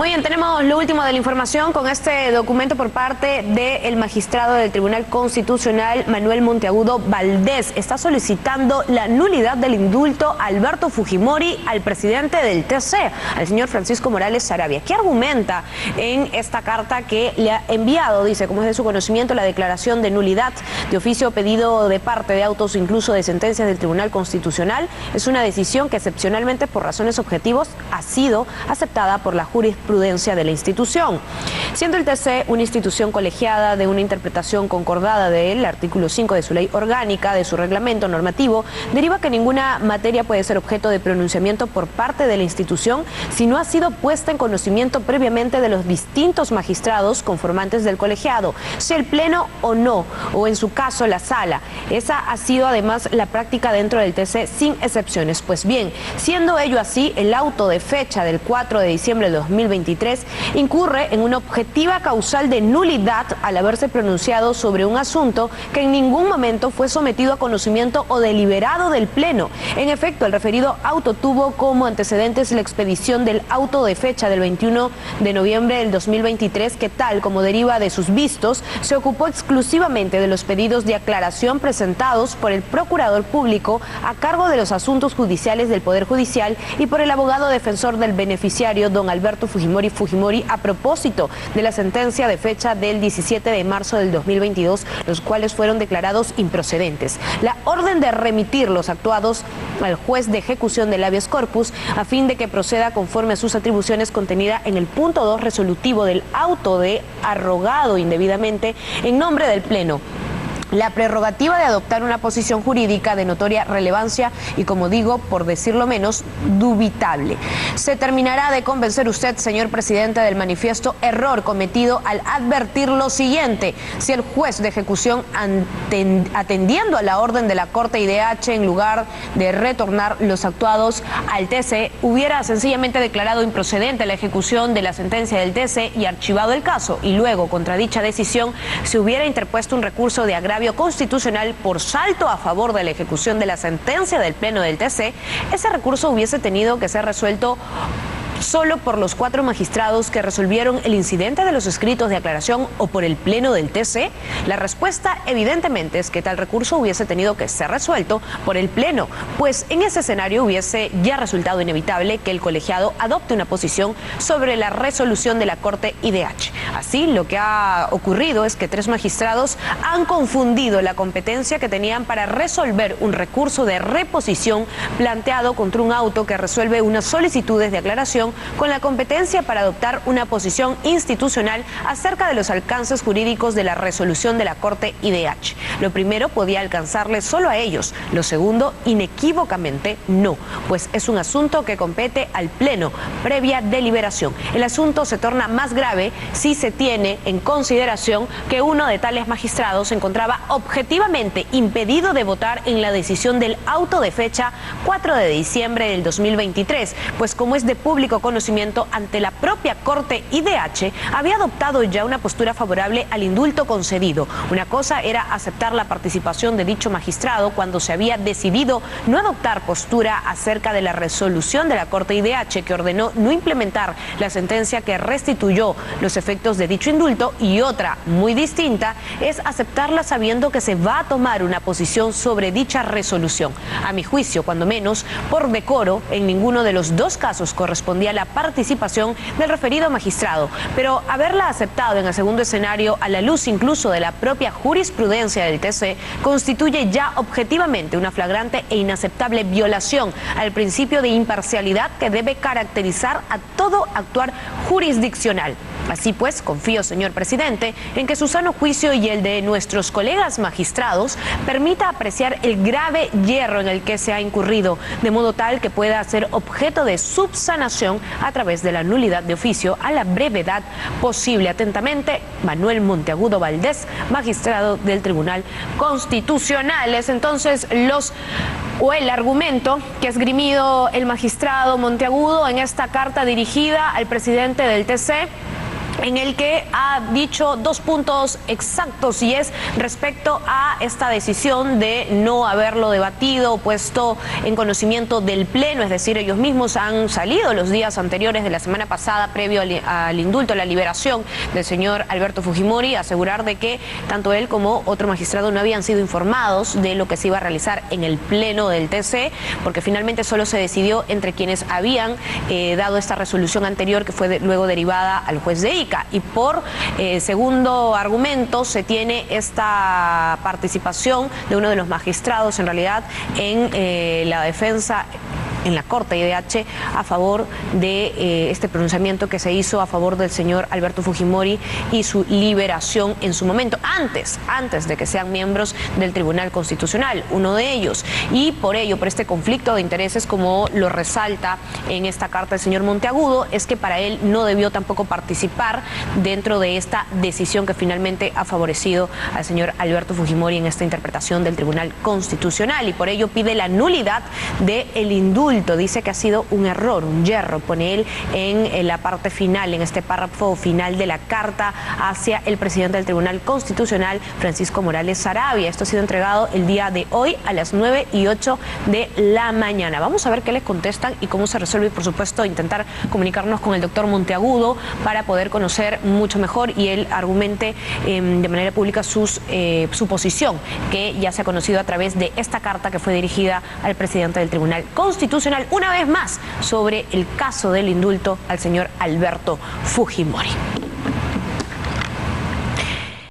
Muy bien, tenemos lo último de la información con este documento por parte del magistrado del Tribunal Constitucional, Manuel Monteagudo Valdés. Está solicitando la nulidad del indulto a Alberto Fujimori, al presidente del TC, al señor Francisco Morales Saravia. ¿Qué argumenta en esta carta que le ha enviado? Dice, como es de su conocimiento, la declaración de nulidad de oficio pedido de parte de autos, incluso de sentencias del Tribunal Constitucional, es una decisión que excepcionalmente por razones objetivas ha sido aceptada por la jurisprudencia de la institución. Siendo el TC una institución colegiada de una interpretación concordada del artículo 5 de su ley orgánica, de su reglamento normativo, deriva que ninguna materia puede ser objeto de pronunciamiento por parte de la institución si no ha sido puesta en conocimiento previamente de los distintos magistrados conformantes del colegiado, sea el pleno o no, o en su caso la sala. Esa ha sido además la práctica dentro del TC sin excepciones. Pues bien, siendo ello así, el auto de fecha del 4 de diciembre de 2023 incurre en una objetiva causal de nulidad al haberse pronunciado sobre un asunto que en ningún momento fue sometido a conocimiento o deliberado del Pleno. En efecto, el referido auto tuvo como antecedentes la expedición del auto de fecha del 21 de noviembre del 2023, que tal como deriva de sus vistos, se ocupó exclusivamente de los pedidos de aclaración presentados por el Procurador Público a cargo de los asuntos judiciales del Poder Judicial y por el abogado defensor del beneficiario, don Alberto Fujimori, a propósito de la sentencia de fecha del 17 de marzo del 2022, los cuales fueron declarados improcedentes. La orden de remitir los actuados al juez de ejecución del habeas corpus a fin de que proceda conforme a sus atribuciones contenida en el punto 2 resolutivo del auto de arrogado indebidamente en nombre del Pleno. La prerrogativa de adoptar una posición jurídica de notoria relevancia y, como digo, por decirlo menos, dubitable. Se terminará de convencer usted, señor presidente, del manifiesto error cometido al advertir lo siguiente: si el juez de ejecución, atendiendo a la orden de la Corte IDH, en lugar de retornar los actuados al TC, hubiera sencillamente declarado improcedente la ejecución de la sentencia del TC y archivado el caso, y luego, contra dicha decisión, se hubiera interpuesto un recurso de agravio constitucional por salto a favor de la ejecución de la sentencia del Pleno del TC, ese recurso hubiese tenido que ser resuelto solo por los 4 magistrados que resolvieron el incidente de los escritos de aclaración o por el Pleno del TC. La respuesta evidentemente es que tal recurso hubiese tenido que ser resuelto por el Pleno, pues en ese escenario hubiese ya resultado inevitable que el colegiado adopte una posición sobre la resolución de la Corte IDH. Así, lo que ha ocurrido es que 3 magistrados han confundido la competencia que tenían para resolver un recurso de reposición planteado contra un auto que resuelve unas solicitudes de aclaración con la competencia para adoptar una posición institucional acerca de los alcances jurídicos de la resolución de la Corte IDH. Lo primero podía alcanzarle solo a ellos, lo segundo inequívocamente no, pues es un asunto que compete al Pleno previa deliberación. El asunto se torna más grave si se tiene en consideración que uno de tales magistrados se encontraba objetivamente impedido de votar en la decisión del auto de fecha 4 de diciembre del 2023, pues como es de público conocimiento, ante la propia Corte IDH había adoptado ya una postura favorable al indulto concedido. Una cosa era aceptar la participación de dicho magistrado cuando se había decidido no adoptar postura acerca de la resolución de la Corte IDH, que ordenó no implementar la sentencia que restituyó los efectos de dicho indulto, y otra muy distinta es aceptarla sabiendo que se va a tomar una posición sobre dicha resolución. A mi juicio, cuando menos, por decoro, en ninguno de los 2 casos correspondía la participación del referido magistrado, pero haberla aceptado en el segundo escenario, a la luz incluso de la propia jurisprudencia del TC, constituye ya objetivamente una flagrante e inaceptable violación al principio de imparcialidad que debe caracterizar a todo actuar jurisdiccional. Así pues, confío, señor presidente, en que su sano juicio y el de nuestros colegas magistrados permita apreciar el grave yerro en el que se ha incurrido, de modo tal que pueda ser objeto de subsanación a través de la nulidad de oficio a la brevedad posible. Atentamente, Manuel Monteagudo Valdés, magistrado del Tribunal Constitucional. Es entonces el argumento que ha esgrimido el magistrado Monteagudo en esta carta dirigida al presidente del TC, en el que ha dicho 2 puntos exactos, y es respecto a esta decisión de no haberlo debatido o puesto en conocimiento del Pleno. Es decir, ellos mismos han salido los días anteriores de la semana pasada, previo al indulto, a la liberación del señor Alberto Fujimori, a asegurar de que tanto él como otro magistrado no habían sido informados de lo que se iba a realizar en el Pleno del TC, porque finalmente solo se decidió entre quienes habían dado esta resolución anterior, que fue luego derivada al juez de Ica. Y por segundo argumento se tiene esta participación de uno de los magistrados, en realidad, en la defensa en la Corte IDH a favor de este pronunciamiento que se hizo a favor del señor Alberto Fujimori y su liberación en su momento, antes de que sean miembros del Tribunal Constitucional, uno de ellos. Y por ello, por este conflicto de intereses, como lo resalta en esta carta el señor Monteagudo, es que para él no debió tampoco participar dentro de esta decisión que finalmente ha favorecido al señor Alberto Fujimori en esta interpretación del Tribunal Constitucional, y por ello pide la nulidad del indulto. Dice que ha sido un error, un yerro, pone él en la parte final, en este párrafo final de la carta hacia el presidente del Tribunal Constitucional, Francisco Morales Saravia. Esto ha sido entregado el día de hoy a las 9:08 de la mañana. Vamos a ver qué les contestan y cómo se resuelve, y por supuesto intentar comunicarnos con el doctor Monteagudo para poder conocer mucho mejor y él argumente de manera pública su posición, que ya se ha conocido a través de esta carta que fue dirigida al presidente del Tribunal Constitucional, una vez más sobre el caso del indulto al señor Alberto Fujimori.